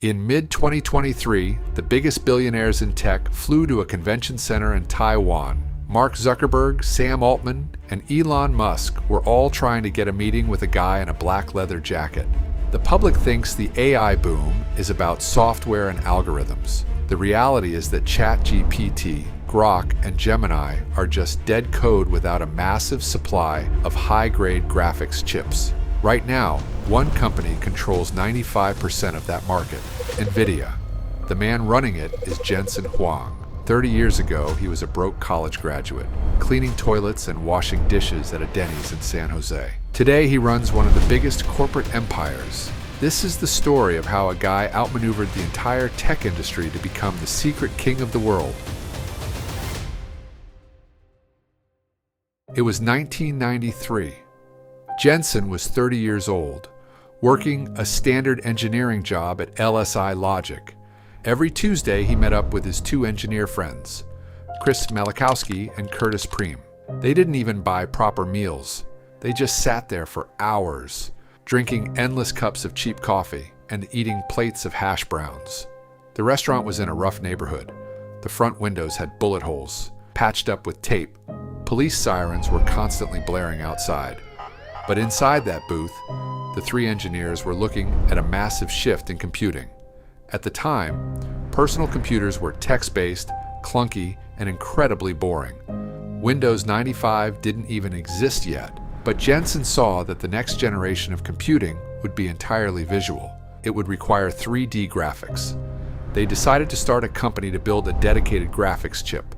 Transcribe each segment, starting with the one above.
In mid-2023, the biggest billionaires in tech flew to a convention center in Taiwan. Mark Zuckerberg, Sam Altman, and Elon Musk were all trying to get a meeting with a guy in a black leather jacket. The public thinks the AI boom is about software and algorithms. The reality is that ChatGPT, Grok, and Gemini are just dead code without a massive supply of high-grade graphics chips. Right now, one company controls 95% of that market, Nvidia. The man running it is Jensen Huang. 30 years ago, he was a broke college graduate, cleaning toilets and washing dishes at a Denny's in San Jose. Today, he runs one of the biggest corporate empires. This is the story of how a guy outmaneuvered the entire tech industry to become the secret king of the world. It was 1993. Jensen was 30 years old, working a standard engineering job at LSI Logic. Every Tuesday, he met up with his two engineer friends, Chris Malachowski and Curtis Preem. They didn't even buy proper meals. They just sat there for hours, drinking endless cups of cheap coffee and eating plates of hash browns. The restaurant was in a rough neighborhood. The front windows had bullet holes, patched up with tape. Police sirens were constantly blaring outside. But inside that booth, the three engineers were looking at a massive shift in computing. At the time, personal computers were text-based, clunky, and incredibly boring. Windows 95 didn't even exist yet, but Jensen saw that the next generation of computing would be entirely visual. It would require 3D graphics. They decided to start a company to build a dedicated graphics chip.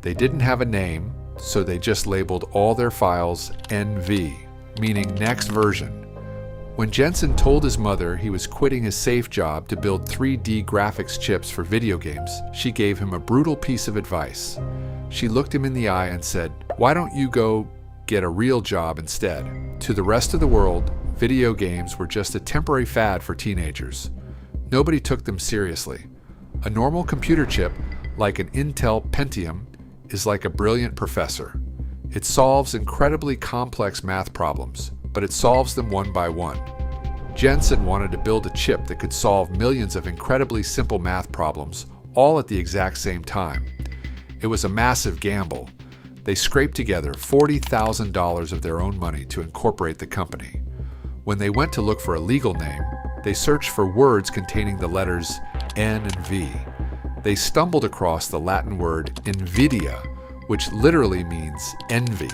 They didn't have a name, so they just labeled all their files NV, meaning next version. When Jensen told his mother he was quitting his safe job to build 3D graphics chips for video games, she gave him a brutal piece of advice. She looked him in the eye and said, "Why don't you go get a real job instead?" To the rest of the world, video games were just a temporary fad for teenagers. Nobody took them seriously. A normal computer chip, like an Intel Pentium, is like a brilliant professor. It solves incredibly complex math problems, but it solves them one by one. Jensen wanted to build a chip that could solve millions of incredibly simple math problems, all at the exact same time. It was a massive gamble. They scraped together $40,000 of their own money to incorporate the company. When they went to look for a legal name, they searched for words containing the letters N and V. They stumbled across the Latin word Nvidia, which literally means envy.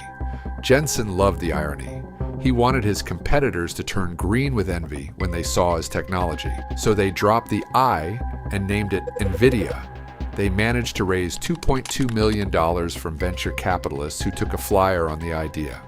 Jensen loved the irony. He wanted his competitors to turn green with envy when they saw his technology, so they dropped the I and named it Nvidia. They managed to raise $2.2 million from venture capitalists who took a flyer on the idea.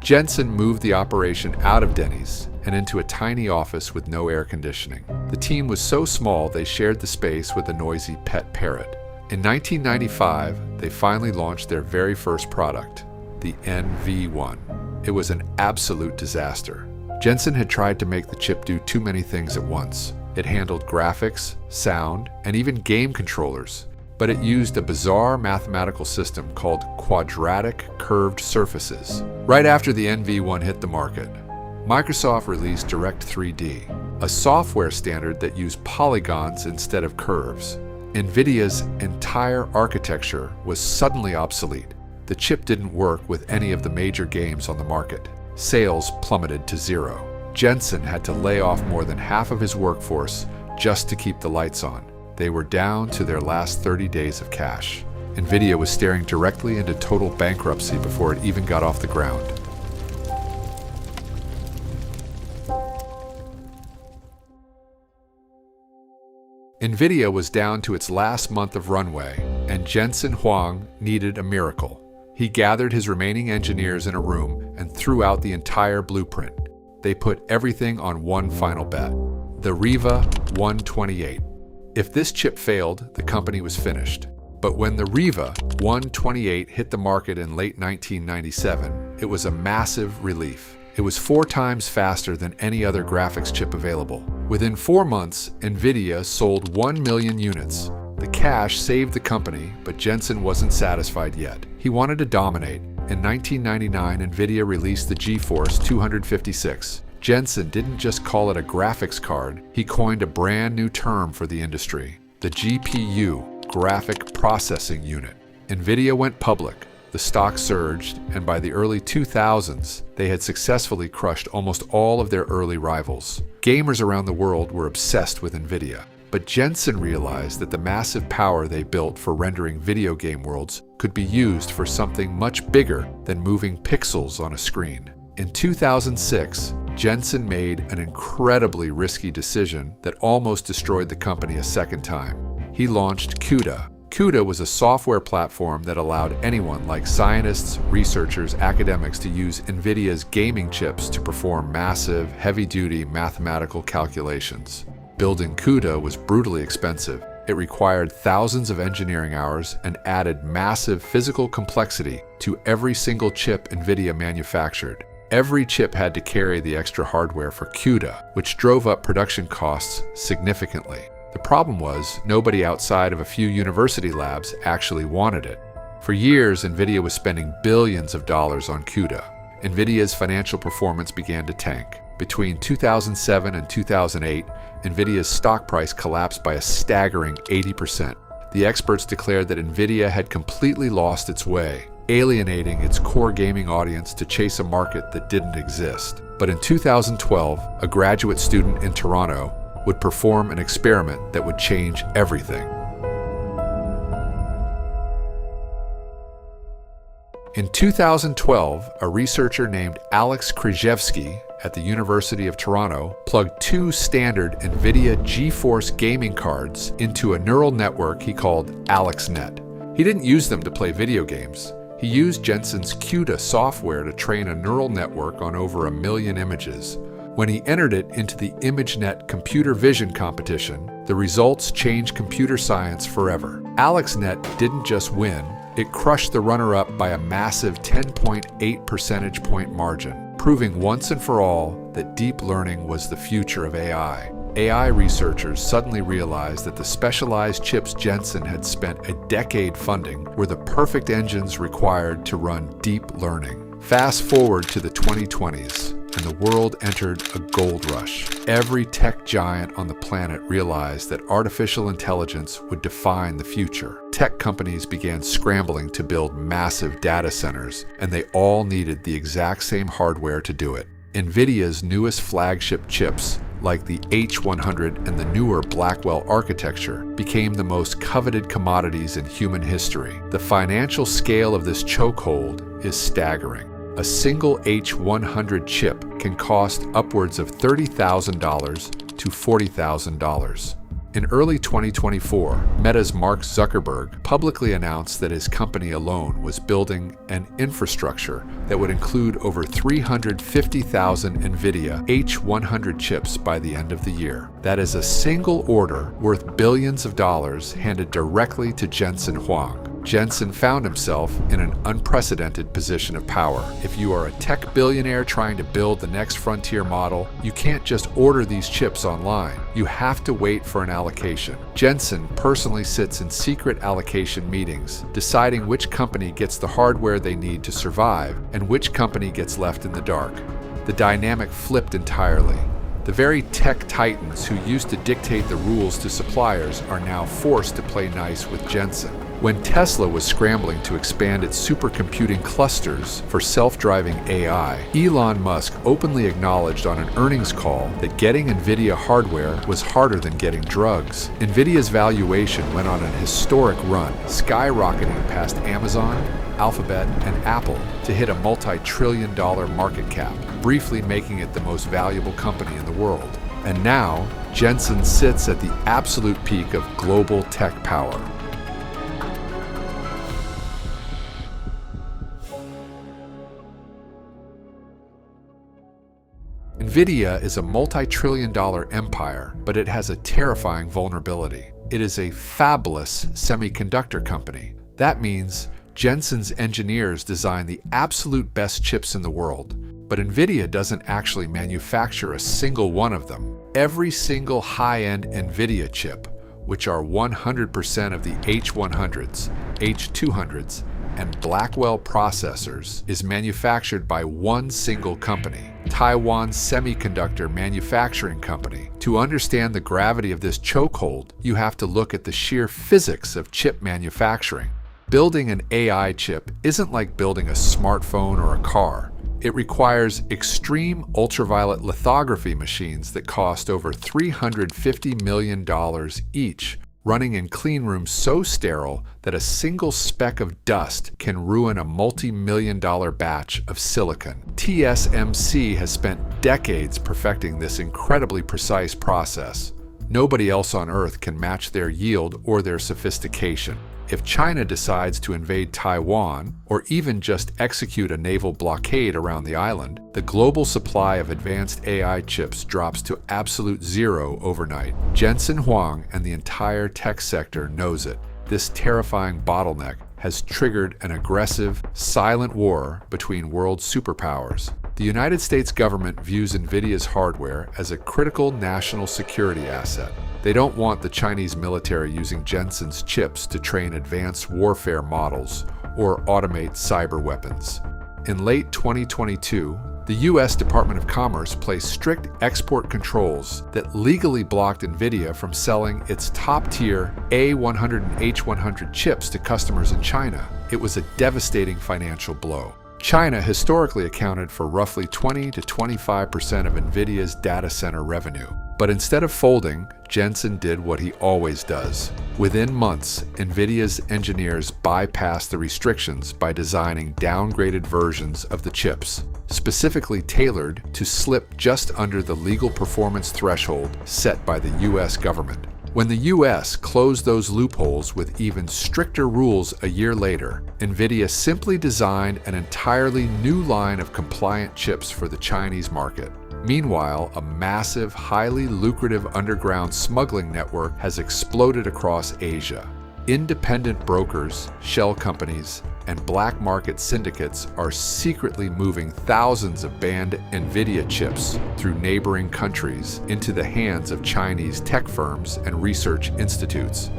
Jensen moved the operation out of Denny's and into a tiny office with no air conditioning. The team was so small they shared the space with a noisy pet parrot. In 1995, they finally launched their very first product, the NV1. It was an absolute disaster. Jensen had tried to make the chip do too many things at once. It handled graphics, sound, and even game controllers, but it used a bizarre mathematical system called quadratic curved surfaces. Right after the NV1 hit the market, Microsoft released Direct3D, a software standard that used polygons instead of curves. Nvidia's entire architecture was suddenly obsolete. The chip didn't work with any of the major games on the market. Sales plummeted to zero. Jensen had to lay off more than half of his workforce just to keep the lights on. They were down to their last 30 days of cash. Nvidia was staring directly into total bankruptcy before it even got off the ground. Nvidia was down to its last month of runway, and Jensen Huang needed a miracle. He gathered his remaining engineers in a room and threw out the entire blueprint. They put everything on one final bet, the Riva 128. If this chip failed, the company was finished. But when the Riva 128 hit the market in late 1997, it was a massive relief. It was 4 times faster than any other graphics chip available. Within 4 months, Nvidia sold 1 million units. The cash saved the company, but Jensen wasn't satisfied yet. He wanted to dominate. In 1999, Nvidia released the GeForce 256. Jensen didn't just call it a graphics card, he coined a brand new term for the industry, the GPU, Graphic Processing Unit. Nvidia went public, the stock surged, and by the early 2000s, they had successfully crushed almost all of their early rivals. Gamers around the world were obsessed with Nvidia. But Jensen realized that the massive power they built for rendering video game worlds could be used for something much bigger than moving pixels on a screen. In 2006, Jensen made an incredibly risky decision that almost destroyed the company a second time. He launched CUDA. CUDA was a software platform that allowed anyone like scientists, researchers, academics to use Nvidia's gaming chips to perform massive, heavy-duty mathematical calculations. Building CUDA was brutally expensive. It required thousands of engineering hours and added massive physical complexity to every single chip Nvidia manufactured. Every chip had to carry the extra hardware for CUDA, which drove up production costs significantly. The problem was, nobody outside of a few university labs actually wanted it. For years, Nvidia was spending billions of dollars on CUDA. Nvidia's financial performance began to tank. Between 2007 and 2008, Nvidia's stock price collapsed by a staggering 80%. The experts declared that Nvidia had completely lost its way, alienating its core gaming audience to chase a market that didn't exist. But in 2012, a graduate student in Toronto would perform an experiment that would change everything. In 2012, a researcher named Alex Krzyzewski at the University of Toronto plugged two standard Nvidia GeForce gaming cards into a neural network he called AlexNet. He didn't use them to play video games. He used Jensen's CUDA software to train a neural network on over 1 million images. When he entered it into the ImageNet computer vision competition, the results changed computer science forever. AlexNet didn't just win, it crushed the runner-up by a massive 10.8 percentage point margin, proving once and for all that deep learning was the future of AI. AI researchers suddenly realized that the specialized chips Jensen had spent a decade funding were the perfect engines required to run deep learning. Fast forward to the 2020s, and the world entered a gold rush. Every tech giant on the planet realized that artificial intelligence would define the future. Tech companies began scrambling to build massive data centers, and they all needed the exact same hardware to do it. Nvidia's newest flagship chips, like the H100 and the newer Blackwell architecture, became the most coveted commodities in human history. The financial scale of this chokehold is staggering. A single H100 chip can cost upwards of $30,000 to $40,000. In early 2024, Meta's Mark Zuckerberg publicly announced that his company alone was building an infrastructure that would include over 350,000 Nvidia H100 chips by the end of the year. That is a single order worth billions of dollars handed directly to Jensen Huang. Jensen found himself in an unprecedented position of power. If you are a tech billionaire trying to build the next frontier model, you can't just order these chips online. You have to wait for an allocation. Jensen personally sits in secret allocation meetings, deciding which company gets the hardware they need to survive and which company gets left in the dark. The dynamic flipped entirely. The very tech titans who used to dictate the rules to suppliers are now forced to play nice with Jensen. When Tesla was scrambling to expand its supercomputing clusters for self-driving AI, Elon Musk openly acknowledged on an earnings call that getting Nvidia hardware was harder than getting drugs. Nvidia's valuation went on an historic run, skyrocketing past Amazon, Alphabet, and Apple to hit a multi-trillion-dollar market cap, briefly making it the most valuable company in the world. And now, Jensen sits at the absolute peak of global tech power. Nvidia is a multi-trillion-dollar empire, but it has a terrifying vulnerability. It is a fabless semiconductor company. That means Jensen's engineers design the absolute best chips in the world, but Nvidia doesn't actually manufacture a single one of them. Every single high-end Nvidia chip, which are 100% of the H100s, H200s, and Blackwell processors is manufactured by one single company, Taiwan Semiconductor Manufacturing Company. To understand the gravity of this chokehold, you have to look at the sheer physics of chip manufacturing. Building an AI chip isn't like building a smartphone or a car. It requires extreme ultraviolet lithography machines that cost over $350 million each, running in clean rooms so sterile that a single speck of dust can ruin a multi-million-dollar batch of silicon. TSMC has spent decades perfecting this incredibly precise process. Nobody else on Earth can match their yield or their sophistication. If China decides to invade Taiwan, or even just execute a naval blockade around the island, the global supply of advanced AI chips drops to absolute zero overnight. Jensen Huang and the entire tech sector knows it. This terrifying bottleneck has triggered an aggressive, silent war between world superpowers. The United States government views Nvidia's hardware as a critical national security asset. They don't want the Chinese military using Jensen's chips to train advanced warfare models or automate cyber weapons. In late 2022, the U.S. Department of Commerce placed strict export controls that legally blocked Nvidia from selling its top-tier A100 and H100 chips to customers in China. It was a devastating financial blow. China historically accounted for roughly 20 to 25% of Nvidia's data center revenue. But instead of folding, Jensen did what he always does. Within months, Nvidia's engineers bypassed the restrictions by designing downgraded versions of the chips, specifically tailored to slip just under the legal performance threshold set by the U.S. government. When the U.S. closed those loopholes with even stricter rules a year later, Nvidia simply designed an entirely new line of compliant chips for the Chinese market. Meanwhile, a massive, highly lucrative underground smuggling network has exploded across Asia. Independent brokers, shell companies, and black market syndicates are secretly moving thousands of banned Nvidia chips through neighboring countries into the hands of Chinese tech firms and research institutes.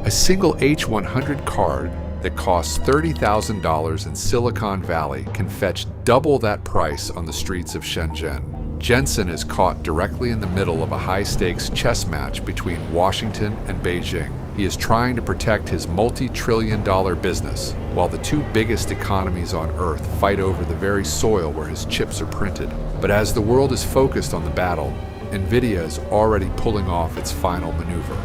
A single H100 card that costs $30,000 in Silicon Valley can fetch double that price on the streets of Shenzhen. Jensen is caught directly in the middle of a high-stakes chess match between Washington and Beijing. He is trying to protect his multi-trillion-dollar business, while the two biggest economies on Earth fight over the very soil where his chips are printed. But as the world is focused on the battle, Nvidia is already pulling off its final maneuver.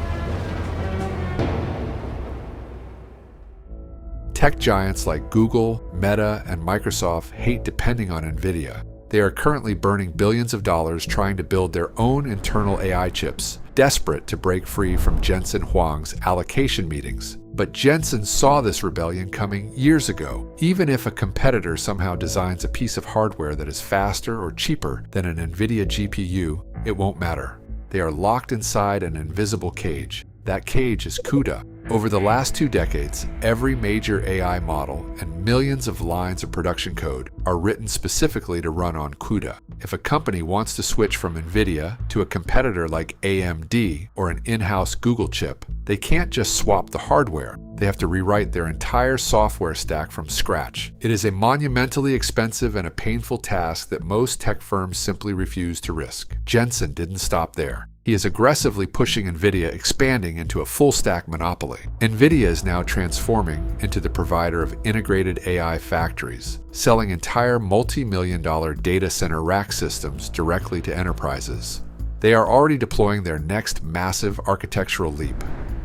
Tech giants like Google, Meta, and Microsoft hate depending on Nvidia. They are currently burning billions of dollars trying to build their own internal AI chips, desperate to break free from Jensen Huang's allocation meetings. But Jensen saw this rebellion coming years ago. Even if a competitor somehow designs a piece of hardware that is faster or cheaper than an Nvidia GPU, it won't matter. They are locked inside an invisible cage. That cage is CUDA. Over the last 2 decades, every major AI model and millions of lines of production code are written specifically to run on CUDA. If a company wants to switch from Nvidia to a competitor like AMD or an in-house Google chip, they can't just swap the hardware. They have to rewrite their entire software stack from scratch. It is a monumentally expensive and a painful task that most tech firms simply refuse to risk. Jensen didn't stop there. He is aggressively pushing Nvidia, expanding into a full-stack monopoly. Nvidia is now transforming into the provider of integrated AI factories, selling entire multi-million-dollar data center rack systems directly to enterprises. They are already deploying their next massive architectural leap,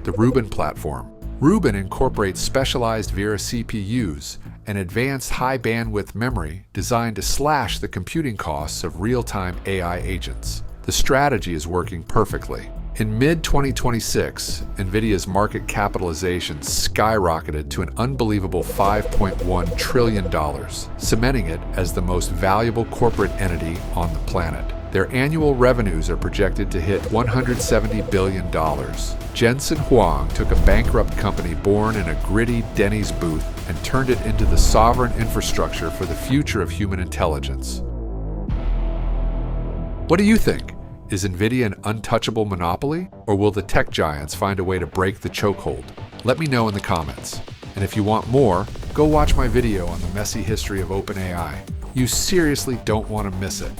the Rubin platform. Rubin incorporates specialized Vera CPUs and advanced high-bandwidth memory designed to slash the computing costs of real-time AI agents. The strategy is working perfectly. In mid-2026, Nvidia's market capitalization skyrocketed to an unbelievable $5.1 trillion, cementing it as the most valuable corporate entity on the planet. Their annual revenues are projected to hit $170 billion. Jensen Huang took a bankrupt company born in a gritty Denny's booth and turned it into the sovereign infrastructure for the future of human intelligence. What do you think? Is Nvidia an untouchable monopoly, or will the tech giants find a way to break the chokehold? Let me know in the comments. And if you want more, Go watch my video on the messy history of OpenAI. You seriously don't want to miss it.